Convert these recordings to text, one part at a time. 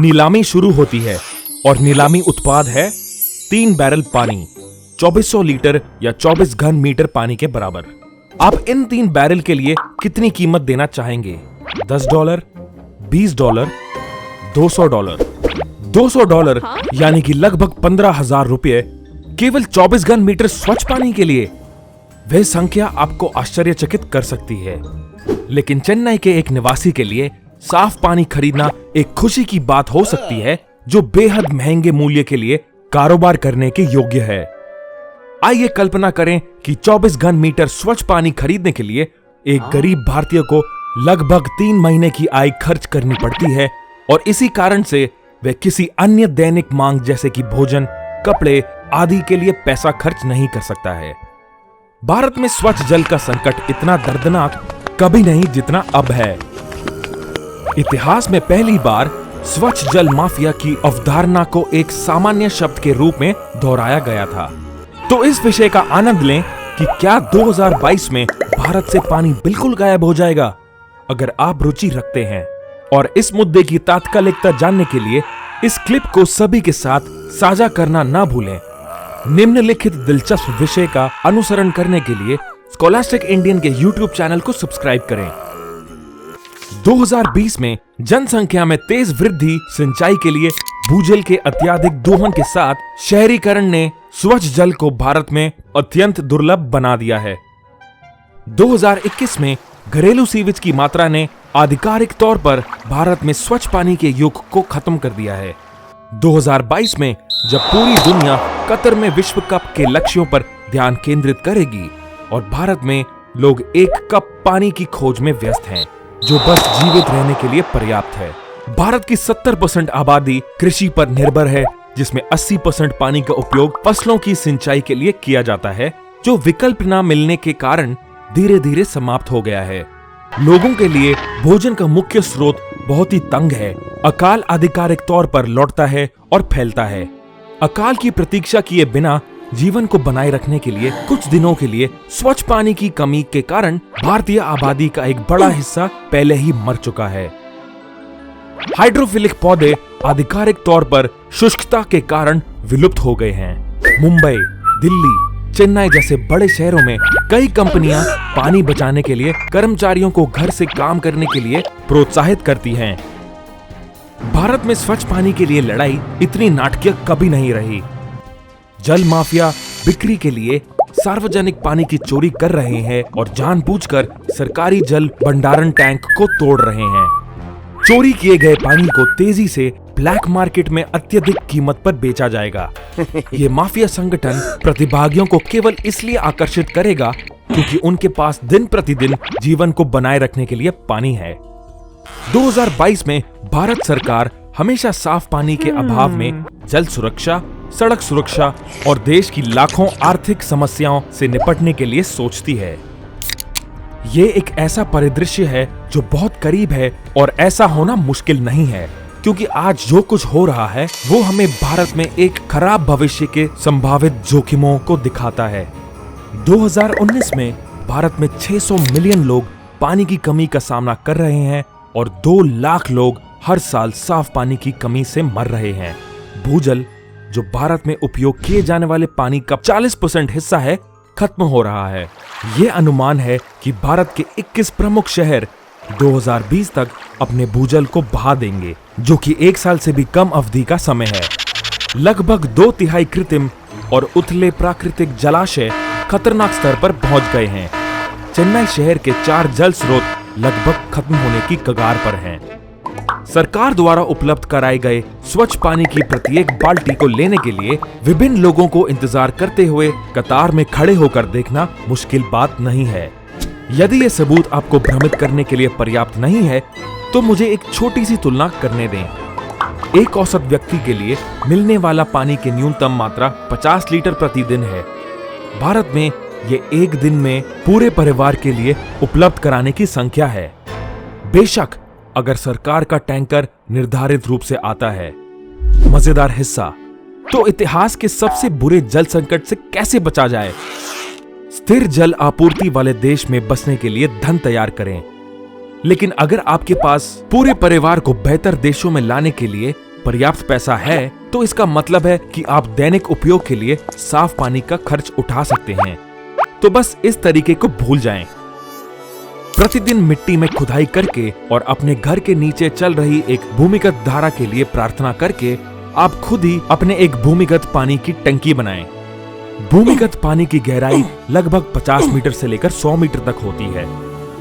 नीलामी शुरू होती है और नीलामी उत्पाद है 3 बैरल पानी, 2400 लीटर या 24 घन मीटर पानी के बराबर। आप इन 3 बैरल के लिए कितनी कीमत देना चाहेंगे? $10, $20, $200। $200 यानी कि लगभग 15,000 रुपये केवल 24 घन मीटर स्वच्छ पानी के लिए। वह संख्या आपको आश्चर्यचकित कर सकती है, लेकिन चेन्नई के एक निवासी के लिए साफ पानी खरीदना एक खुशी की बात हो सकती है, जो बेहद महंगे मूल्य के लिए कारोबार करने के योग्य है। आइए कल्पना करें कि 24 घन मीटर स्वच्छ पानी खरीदने के लिए एक गरीब भारतीय को लगभग 3 महीने की आय खर्च करनी पड़ती है, और इसी कारण से वह किसी अन्य दैनिक मांग जैसे कि भोजन, कपड़े आदि के लिए पैसा खर्च नहीं कर सकता है। भारत में स्वच्छ जल का संकट इतना दर्दनाक कभी नहीं जितना अब है। इतिहास में पहली बार स्वच्छ जल माफिया की अवधारणा को एक सामान्य शब्द के रूप में दोहराया गया था। तो इस विषय का आनंद लें कि क्या 2022 में भारत से पानी बिल्कुल गायब हो जाएगा। अगर आप रुचि रखते हैं और इस मुद्दे की तात्कालिकता जानने के लिए इस क्लिप को सभी के साथ साझा करना ना भूलें। निम्नलिखित दिलचस्प विषय का अनुसरण करने के लिए स्कॉलास्टिक इंडियन के YouTube चैनल को सब्सक्राइब करें। 2020 में जनसंख्या में तेज वृद्धि, सिंचाई के लिए भूजल के अत्यधिक दोहन के साथ शहरीकरण ने स्वच्छ जल को भारत में अत्यंत दुर्लभ बना दिया है। 2021 में घरेलू सीवेज की मात्रा ने आधिकारिक तौर पर भारत में स्वच्छ पानी के युग को खत्म कर दिया है। 2022 में जब पूरी दुनिया कतर में विश्व कप के लक्ष्यों पर ध्यान केंद्रित करेगी और भारत में लोग एक कप पानी की खोज में व्यस्त हैं, जो बस जीवित रहने के लिए पर्याप्त है। भारत की 70% आबादी कृषि पर निर्भर है, जिसमें 80% पानी का उपयोग फसलों की सिंचाई के लिए किया जाता है, जो विकल्प न मिलने के कारण धीरे धीरे समाप्त हो गया है। लोगों के लिए भोजन का मुख्य स्रोत बहुत ही तंग है। अकाल आधिकारिक तौर पर लौटता है और फैलता है। अकाल की प्रतीक्षा किए बिना जीवन को बनाए रखने के लिए कुछ दिनों के लिए स्वच्छ पानी की कमी के कारण भारतीय आबादी का एक बड़ा हिस्सा पहले ही मर चुका है। हाइड्रोफिलिक पौधे आधिकारिक तौर पर शुष्कता के कारण विलुप्त हो गए हैं। मुंबई, दिल्ली, चेन्नई जैसे बड़े शहरों में कई कंपनियां पानी बचाने के लिए कर्मचारियों को घर से काम करने के लिए प्रोत्साहित करती हैं। भारत में स्वच्छ पानी के लिए लड़ाई इतनी नाटकीय कभी नहीं रही। जल माफिया बिक्री के लिए सार्वजनिक पानी की चोरी कर रहे हैं और जानबूझकर सरकारी जल भंडारण टैंक को तोड़ रहे हैं। चोरी किए गए पानी को तेजी से ब्लैक मार्केट में अत्यधिक कीमत पर बेचा जाएगा। ये माफिया संगठन प्रतिभागियों को केवल इसलिए आकर्षित करेगा क्योंकि उनके पास दिन प्रतिदिन जीवन को बनाए रखने के लिए पानी है। 2022 में भारत सरकार हमेशा साफ पानी के अभाव में जल सुरक्षा, सड़क सुरक्षा और देश की लाखों आर्थिक समस्याओं से निपटने के लिए सोचती है। ये एक ऐसा परिदृश्य है जो बहुत करीब है और ऐसा होना मुश्किल नहीं है, क्योंकि आज जो कुछ हो रहा है वो हमें भारत में एक खराब भविष्य के संभावित जोखिमों को दिखाता है। 2019 में भारत में 600 मिलियन लोग पानी की कमी का सामना कर रहे हैं और 2 लाख लोग हर साल साफ पानी की कमी से मर रहे हैं। भूजल, जो भारत में उपयोग किए जाने वाले पानी का 40% हिस्सा है, खत्म हो रहा है। ये अनुमान है कि भारत के 21 प्रमुख शहर 2020 तक अपने भूजल को बहा देंगे, जो कि 1 साल से भी कम अवधि का समय है। लगभग 2/3 कृत्रिम और उथले प्राकृतिक जलाशय खतरनाक स्तर पर पहुंच गए हैं। चेन्नई शहर के 4 जल स्रोत लगभग खत्म होने की कगार पर हैं। सरकार द्वारा उपलब्ध कराए गए स्वच्छ पानी की प्रत्येक बाल्टी को लेने के लिए विभिन्न लोगों को इंतजार करते हुए कतार में खड़े होकर देखना मुश्किल बात नहीं है। यदि ये सबूत आपको भ्रमित करने के लिए पर्याप्त नहीं है, तो मुझे एक छोटी सी तुलना करने दें। एक औसत व्यक्ति के लिए मिलने वाला पानी की न्यूनतम मात्रा 50 लीटर प्रतिदिन है। भारत में ये एक दिन में पूरे परिवार के लिए उपलब्ध कराने की संख्या है। बेशक अगर सरकार का टैंकर निर्धारित रूप से आता है। मजेदार हिस्सा, तो इतिहास के सबसे बुरे जल संकट से कैसे बचा जाए। स्थिर जल आपूर्ति वाले देश में बसने के लिए धन तैयार करें। लेकिन अगर आपके पास पूरे परिवार को बेहतर देशों में लाने के लिए पर्याप्त पैसा है तो इसका मतलब है कि आप दैनिक उपयोग के लिए साफ पानी का खर्च उठा सकते हैं। तो बस इस तरीके को भूल जाएं। प्रतिदिन मिट्टी में खुदाई करके और अपने घर के नीचे चल रही एक भूमिगत धारा के लिए प्रार्थना करके आप खुद ही अपने एक भूमिगत पानी की टंकी बनाएं। भूमिगत पानी की गहराई लगभग 50 मीटर से लेकर 100 मीटर तक होती है।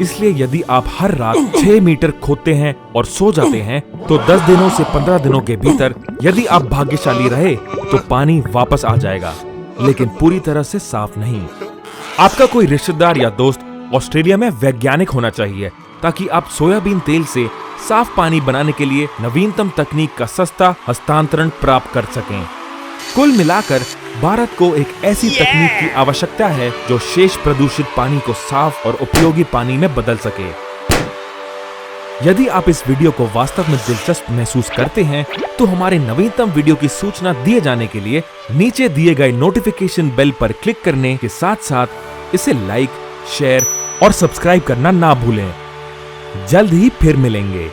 इसलिए यदि आप हर रात 6 मीटर खोदते हैं और सो जाते हैं तो 10 दिनों से 15 दिनों के भीतर यदि आप भाग्यशाली रहे तो पानी वापस आ जाएगा, लेकिन पूरी तरह से साफ नहीं। आपका कोई रिश्तेदार या दोस्त ऑस्ट्रेलिया में वैज्ञानिक होना चाहिए ताकि आप सोयाबीन तेल से साफ पानी बनाने के लिए नवीनतम तकनीक का सस्ता हस्तांतरण प्राप्त कर सकें। कुल मिलाकर भारत को एक ऐसी तकनीक की आवश्यकता है जो शेष प्रदूषित पानी को साफ और उपयोगी पानी में बदल सके। यदि आप इस वीडियो को वास्तव में दिलचस्प महसूस करते हैं तो हमारे नवीनतम वीडियो की सूचना दिए जाने के लिए नीचे दिए गए नोटिफिकेशन बेल पर क्लिक करने के साथ साथ इसे लाइक, शेयर और सब्सक्राइब करना ना भूलें। जल्द ही फिर मिलेंगे।